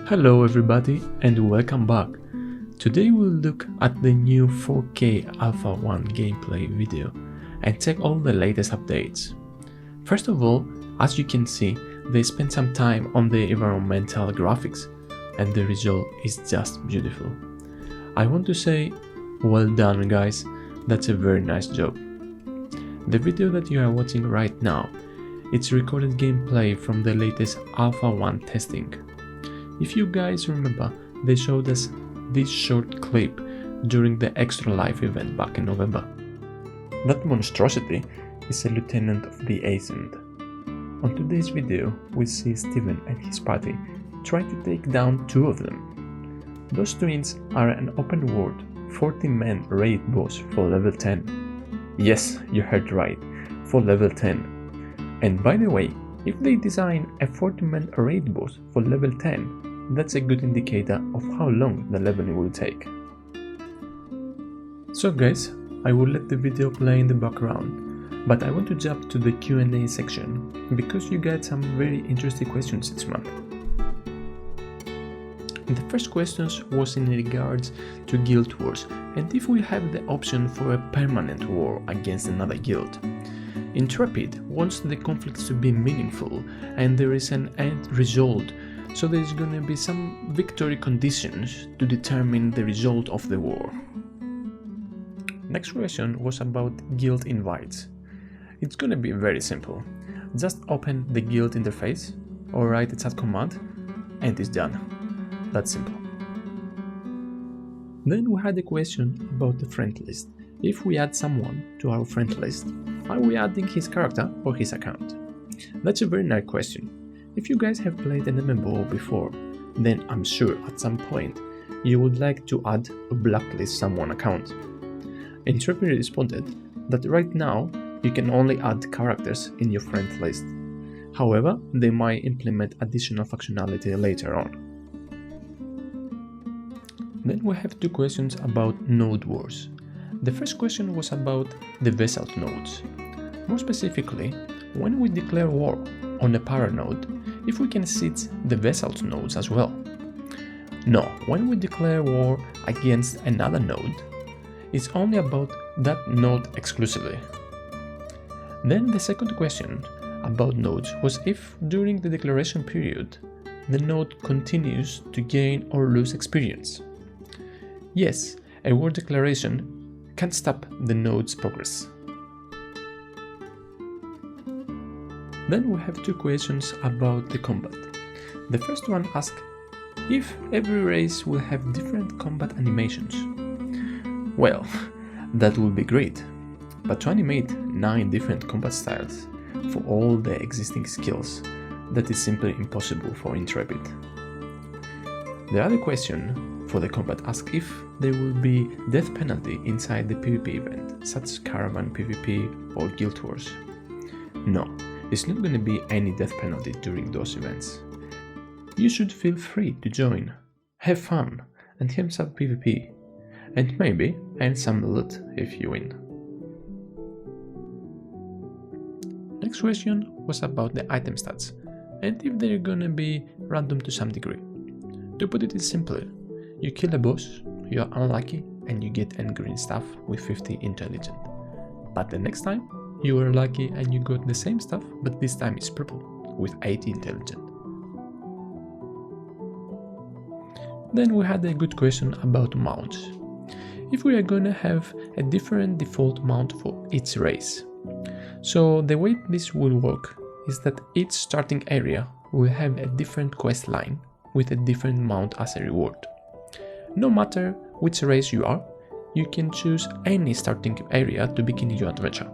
Hello everybody and welcome back. Today we'll look at the new 4K Alpha 1 gameplay video and check all the latest updates. First of all, as you can see, they spent some time on the environmental graphics and the result is just beautiful. I want to say, well done guys, that's a very nice job. The video that you are watching right now, it's recorded gameplay from the latest Alpha 1 testing. If you guys remember, they showed us this short clip during the Extra Life event back in November. That monstrosity is a lieutenant of the Ascent. On today's video, we see Steven and his party try to take down two of them. Those twins are an open world 40-man raid boss for level 10. Yes, you heard right, for level 10. And by the way, if they design a 40-man raid boss for level 10, that's a good indicator of how long the leveling will take. So guys, I will let the video play in the background, but I want to jump to the Q&A section, because you got some very interesting questions this month. The first question was in regards to guild wars, and if we have the option for a permanent war against another guild. Intrepid wants the conflicts to be meaningful and there is an end result, so there is gonna be some victory conditions to determine the result of the war. Next question was about guild invites. It's gonna be very simple. Just open the guild interface or write a chat command and it's done. That's simple. Then we had a question about the friend list. If we add someone to our friend list, are we adding his character or his account? That's a very nice question. If you guys have played an MMO before, then I'm sure at some point you would like to add a blacklist someone account. Intrepid responded that right now you can only add characters in your friend list. However, they might implement additional functionality later on. Then we have two questions about node wars. The first question was about the vessel nodes. More specifically, when we declare war on a paranode, if we can siege the vessel nodes as well. No, when we declare war against another node, it's only about that node exclusively. Then the second question about nodes was if during the declaration period, the node continues to gain or lose experience. Yes, a war declaration can't stop the node's progress. Then we have two questions about the combat. The first one asks if every race will have different combat animations. Well, that would be great, but to animate 9 different combat styles for all the existing skills, that is simply impossible for Intrepid. The other question for the combat asks if there will be death penalty inside the PvP event, such as Caravan PvP or Guild Wars. No, there's not going to be any death penalty during those events. You should feel free to join, have fun, and have some PvP, and maybe earn some loot if you win. Next question was about the item stats, and if they're gonna be random to some degree. To put it simply, you kill a boss, you are unlucky, and you get end green stuff with 50 intelligent. But the next time, you are lucky and you got the same stuff, but this time it's purple, with 80 intelligent. Then we had a good question about mounts. If we are gonna have a different default mount for each race. So the way this will work is that each starting area will have a different quest line with a different mount as a reward. No matter which race you are, you can choose any starting area to begin your adventure.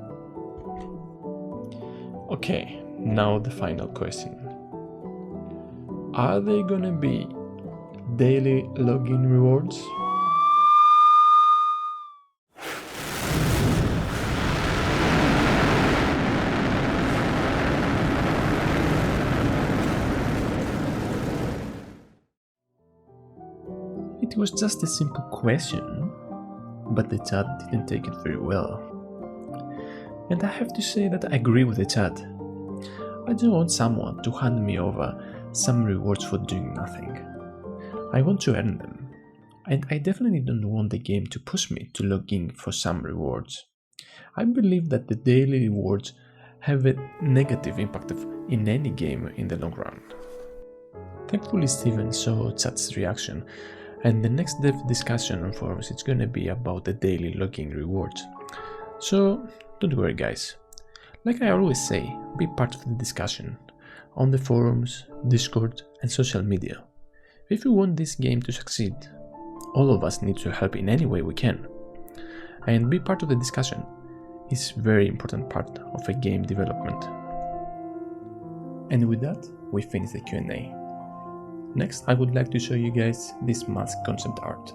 Okay, now the final question. Are there gonna be daily login rewards? It was just a simple question, but the chat didn't take it very well. And I have to say that I agree with the chat. I don't want someone to hand me over some rewards for doing nothing. I want to earn them. And I definitely don't want the game to push me to log in for some rewards. I believe that the daily rewards have a negative impact in any game in the long run. Thankfully Steven saw chat's reaction, and the next dev discussion on forums is gonna be about the daily login rewards. So don't worry guys, like I always say, be part of the discussion on the forums, Discord and social media. If you want this game to succeed, all of us need to help in any way we can. And be part of the discussion is a very important part of a game development. And with that, we finish the Q&A. Next, I would like to show you guys this mask concept art.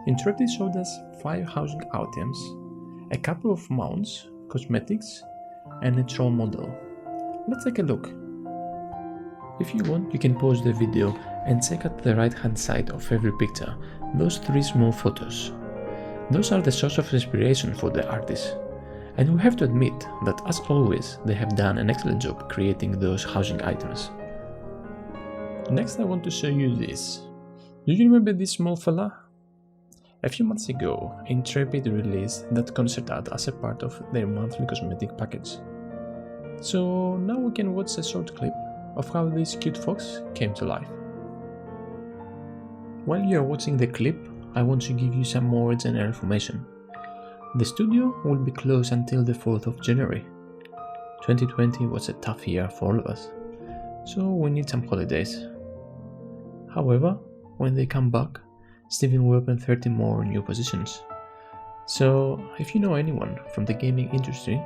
Intrepid showed us 5 housing items, a couple of mounts, cosmetics, and a troll model. Let's take a look. If you want, you can pause the video and check out the right hand side of every picture those 3 small photos. Those are the source of inspiration for the artists. And we have to admit that as always, they have done an excellent job creating those housing items. Next I want to show you this. Do you remember this small fella? A few months ago, Intrepid released that concept art as a part of their monthly cosmetic package. So now we can watch a short clip of how this cute fox came to life. While you are watching the clip, I want to give you some more general information. The studio will be closed until the 4th of January. 2020 was a tough year for all of us, so we need some holidays. However, when they come back, Steven will open 30 more new positions. So if you know anyone from the gaming industry,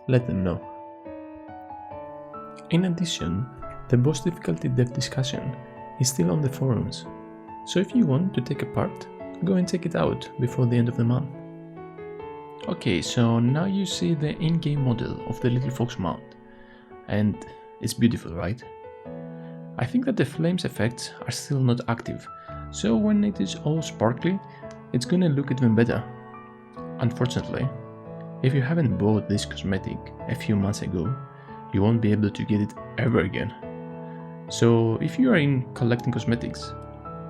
let them know. In addition, the boss difficulty dev discussion is still on the forums, so if you want to take a part, go and check it out before the end of the month. Okay, so now you see the in-game model of the little fox mount, and it's beautiful, right? I think that the flames effects are still not active, so when it is all sparkly, it's gonna look even better. Unfortunately, if you haven't bought this cosmetic a few months ago, you won't be able to get it ever again. So if you are in collecting cosmetics,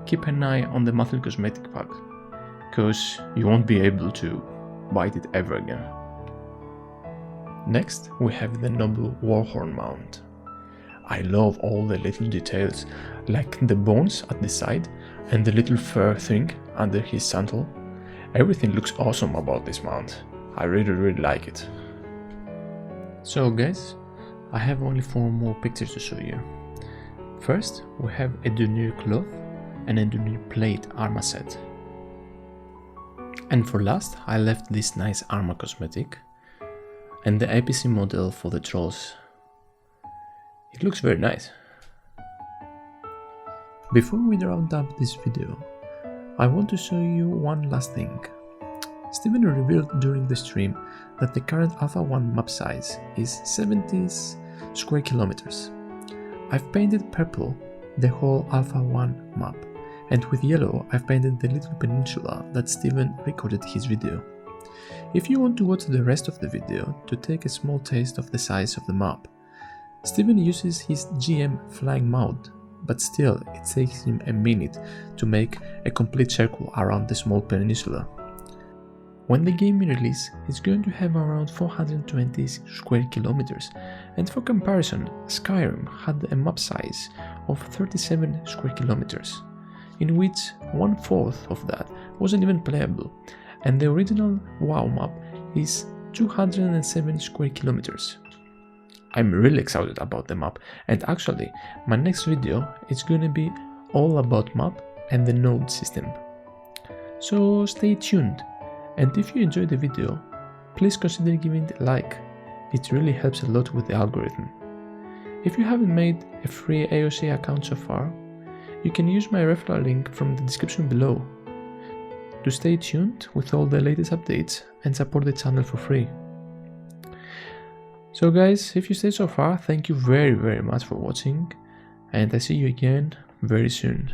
keep an eye on the monthly cosmetic pack, cause you won't be able to buy it ever again. Next, we have the noble warhorn mount. I love all the little details, like the bones at the side and the little fur thing under his sandal. Everything looks awesome about this mount. I really like it. So guys, I have only 4 more pictures to show you. First, we have a denier cloth and a denier plate armor set. And for last, I left this nice armor cosmetic and the APC model for the trolls. It looks very nice. Before we round up this video, I want to show you one last thing. Steven revealed during the stream that the current Alpha 1 map size is 70 square kilometers. I've painted purple the whole Alpha 1 map, and with yellow I've painted the little peninsula that Steven recorded his video. If you want to watch the rest of the video to take a small taste of the size of the map, Steven uses his GM flying mount, but still it takes him a minute to make a complete circle around the small peninsula. When the game releases, it's going to have around 420 square kilometers, and for comparison, Skyrim had a map size of 37 square kilometers, in which 1/4 of that wasn't even playable, and the original WoW map is 207 square kilometers. I'm really excited about the map, and actually my next video is gonna be all about map and the node system. So stay tuned, and if you enjoyed the video, please consider giving it a like. It really helps a lot with the algorithm. If you haven't made a free AOC account so far, you can use my referral link from the description below to stay tuned with all the latest updates and support the channel for free. So guys, if you stayed so far, thank you very much for watching, and I see you again very soon.